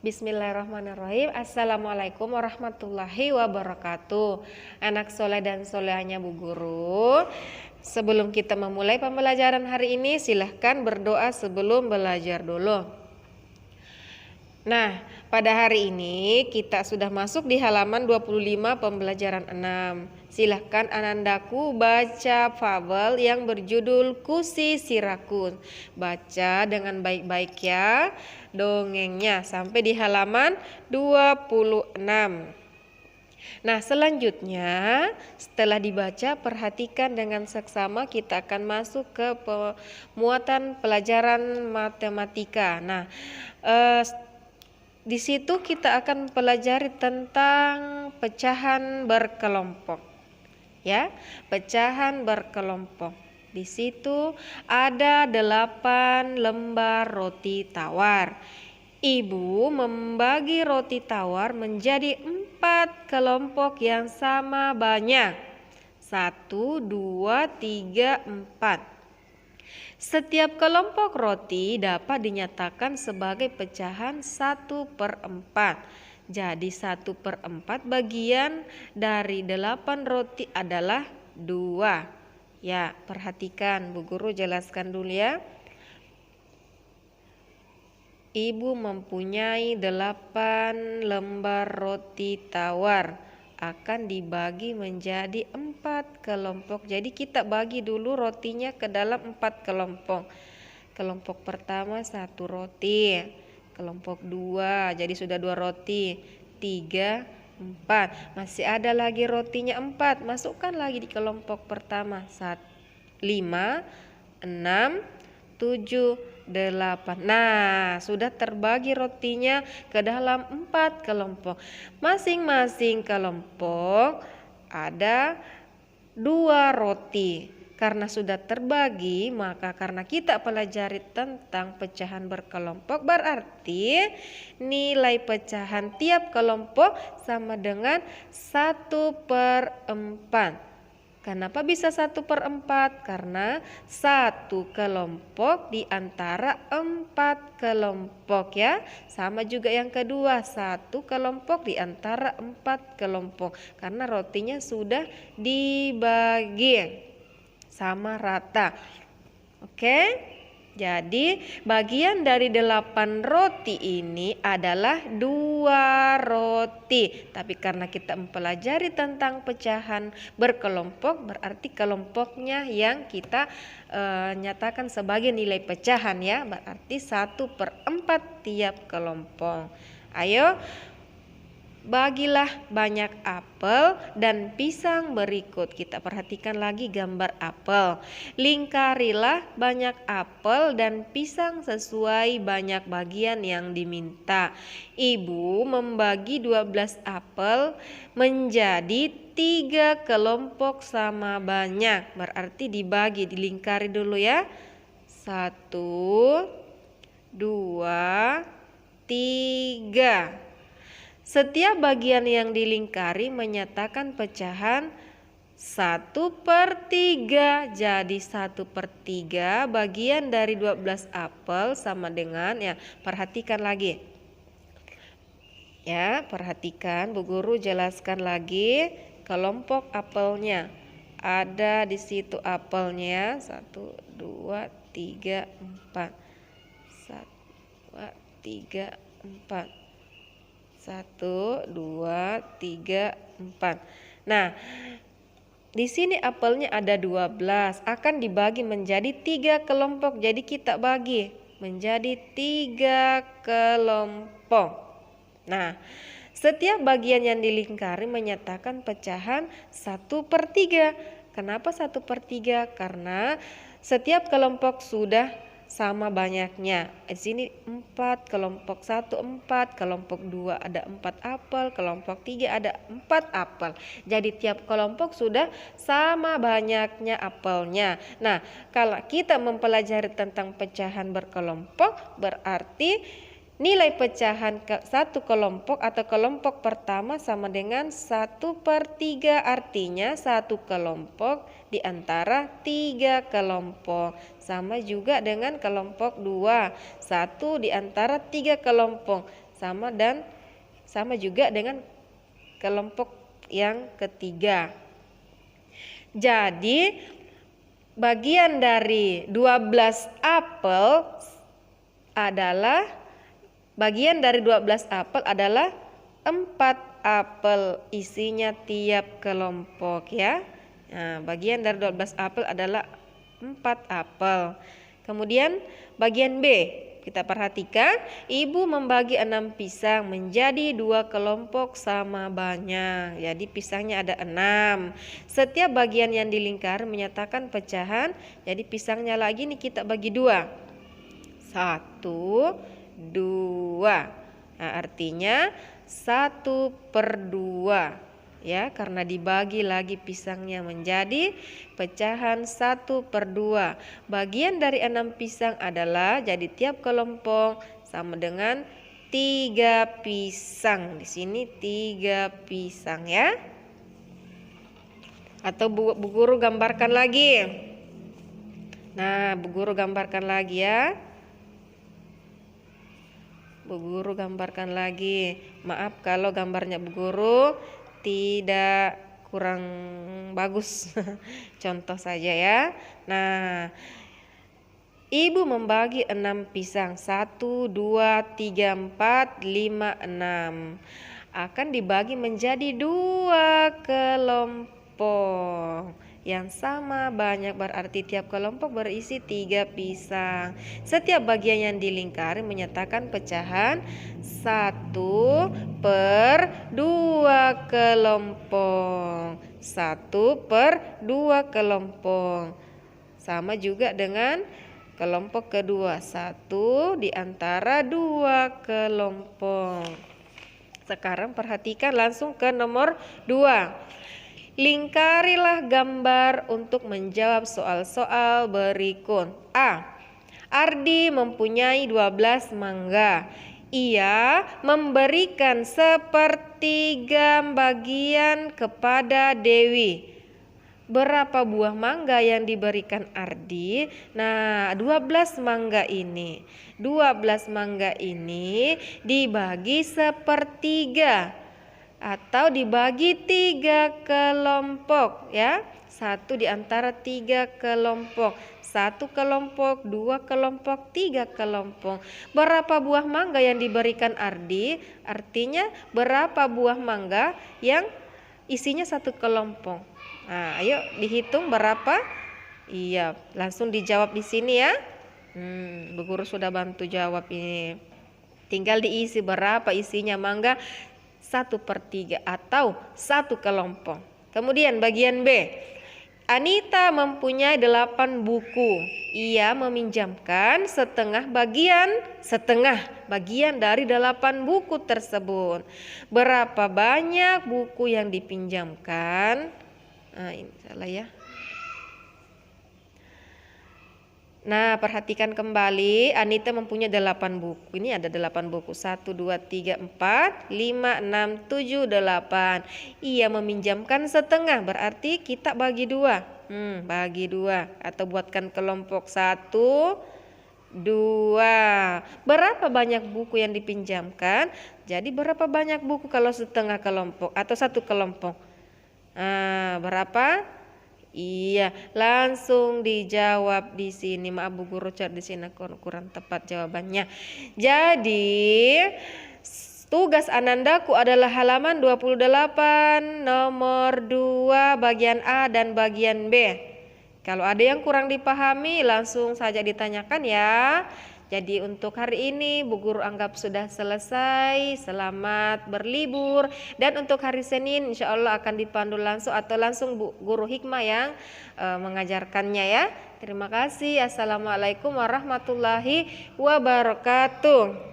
Bismillahirrahmanirrahim. Assalamualaikum warahmatullahi wabarakatuh. Anak soleh dan solehanya Bu Guru, sebelum kita memulai pembelajaran hari ini, silahkan berdoa sebelum belajar dulu. Nah, pada hari ini kita sudah masuk di halaman 25 pembelajaran 6. Silahkan Anandaku baca fabel yang berjudul Kusi Sirakun. Baca dengan baik-baik ya dongengnya sampai di halaman 26. Nah, selanjutnya setelah dibaca, perhatikan dengan seksama, kita akan masuk ke pemuatan pelajaran matematika. Nah, di situ kita akan pelajari tentang pecahan berkelompok. Ya, pecahan berkelompok. Di situ ada 8 lembar roti tawar. Ibu membagi roti tawar menjadi 4 kelompok yang sama banyak. 1, 2, 3, 4. Setiap kelompok roti dapat dinyatakan sebagai pecahan 1/4. Jadi 1/4 bagian dari 8 roti adalah 2. Ya, perhatikan Bu Guru jelaskan dulu ya. Ibu mempunyai 8 lembar roti tawar, akan dibagi menjadi 4 kelompok. Jadi kita bagi dulu rotinya ke dalam 4 kelompok. Kelompok pertama 1 roti, kelompok 2, jadi sudah 2 roti, 3, 4. Masih ada lagi rotinya 4, masukkan lagi di kelompok pertama. 5, 6, 7, 8. Nah, sudah terbagi rotinya ke dalam 4 kelompok. Masing-masing kelompok ada 2 roti. Karena sudah terbagi, maka karena kita pelajari tentang pecahan berkelompok, berarti nilai pecahan tiap kelompok sama dengan 1/4. Kenapa bisa 1/4? Karena 1 kelompok di antara 4 kelompok ya. Sama juga yang kedua, 1 kelompok di antara 4 kelompok. Karena rotinya sudah dibagi sama rata. Oke? Jadi bagian dari 8 roti ini adalah 2 roti. Tapi karena kita mempelajari tentang pecahan berkelompok, berarti kelompoknya yang kita nyatakan sebagai nilai pecahan ya. Berarti 1/4 tiap kelompok. Ayo, bagilah banyak apel dan pisang berikut. Kita perhatikan lagi gambar apel. Lingkarilah banyak apel dan pisang sesuai banyak bagian yang diminta. Ibu membagi 12 apel menjadi 3 kelompok sama banyak. Berarti dibagi, dilingkari dulu ya. 1, 2, 3. Setiap bagian yang dilingkari menyatakan pecahan 1/3. Jadi 1/3 bagian dari 12 apel sama dengan ya, perhatikan lagi. Ya, perhatikan Bu Guru jelaskan lagi kelompok apelnya. Ada di situ apelnya 1, 2, 3, 4. 1, 2, 3, 4. 1, 2, 3, 4. Nah, di sini apelnya ada 12, akan dibagi menjadi 3 kelompok. Jadi kita bagi menjadi 3 kelompok. Nah, setiap bagian yang dilingkari menyatakan pecahan 1/3. Kenapa 1/3? Karena setiap kelompok sudah sama banyaknya. Di sini 4, kelompok 1 4, kelompok 2 ada 4 apel, kelompok 3 ada 4 apel. Jadi tiap kelompok sudah sama banyaknya apelnya. Nah, kalau kita mempelajari tentang pecahan berkelompok, berarti nilai pecahan satu kelompok atau kelompok pertama sama dengan 1/3, artinya satu kelompok di antara 3 kelompok. Sama juga dengan kelompok 2, 1 di antara 3 kelompok. sama juga dengan kelompok yang ketiga. Jadi bagian dari 12 apel adalah 4 apel isinya tiap kelompok ya. Nah, bagian dari 12 apel adalah 4 apel. Kemudian bagian B, kita perhatikan, ibu membagi 6 pisang menjadi 2 kelompok sama banyak. Jadi pisangnya ada 6. Setiap bagian yang dilingkar menyatakan pecahan. Jadi pisangnya lagi nih kita bagi 2. 1, 2. Nah, artinya 1/2 ya, karena dibagi lagi pisangnya menjadi pecahan 1/2. Bagian dari 6 pisang adalah, jadi tiap kelompok sama dengan 3 pisang. Di sini 3 pisang ya. Atau Bu Guru gambarkan lagi. Nah, Bu Guru gambarkan lagi ya. Bu Guru gambarkan lagi. Maaf kalau gambarnya Bu Guru tidak kurang bagus. Contoh saja ya. Nah, ibu membagi 6 pisang. 1, 2, 3, 4, 5, 6. Akan dibagi menjadi 2 kelompok yang sama banyak, berarti tiap kelompok berisi 3 pisang. Setiap bagian yang dilingkari menyatakan pecahan 1/2 kelompok. 1/2 kelompok. Sama juga dengan kelompok kedua, 1 di antara 2 kelompok. Sekarang perhatikan langsung ke nomor 2. Lingkarilah gambar untuk menjawab soal-soal berikut. A. Ardi mempunyai 12 mangga. Ia memberikan 1/3 bagian kepada Dewi. Berapa buah mangga yang diberikan Ardi? Nah, 12 mangga ini dibagi 1/3 atau dibagi 3 kelompok ya. 1 di antara 3 kelompok. 1 kelompok, 2 kelompok, 3 kelompok. Berapa buah mangga yang diberikan Ardi? Artinya berapa buah mangga yang isinya 1 kelompok. Nah, ayo dihitung berapa? Iya, langsung dijawab di sini ya. Bu Guru sudah bantu jawab ini. Tinggal diisi berapa isinya mangga. 1/3 atau 1 kelompok. Kemudian bagian B. Anita mempunyai 8 buku. Ia meminjamkan setengah bagian dari 8 buku tersebut. Berapa banyak buku yang dipinjamkan? Nah, ini salah ya. Nah, perhatikan kembali, Anita mempunyai 8 buku. Ini ada 8 buku. 1, 2, 3, 4, 5, 6, 7, 8. Ia meminjamkan setengah, berarti kita bagi 2. Bagi 2 atau buatkan kelompok 1, 2. Berapa banyak buku yang dipinjamkan? Jadi berapa banyak buku kalau setengah kelompok atau 1 kelompok? Berapa? Iya, langsung dijawab di sini. Maaf Bu Guru di sini kurang tepat jawabannya. Jadi tugas Anandaku adalah halaman 28 nomor 2 bagian A dan bagian B. Kalau ada yang kurang dipahami langsung saja ditanyakan ya. Jadi untuk hari ini Bu Guru anggap sudah selesai. Selamat berlibur. Dan untuk hari Senin insya Allah akan dipandu langsung atau langsung Bu Guru Hikmah yang mengajarkannya ya. Terima kasih. Assalamualaikum warahmatullahi wabarakatuh.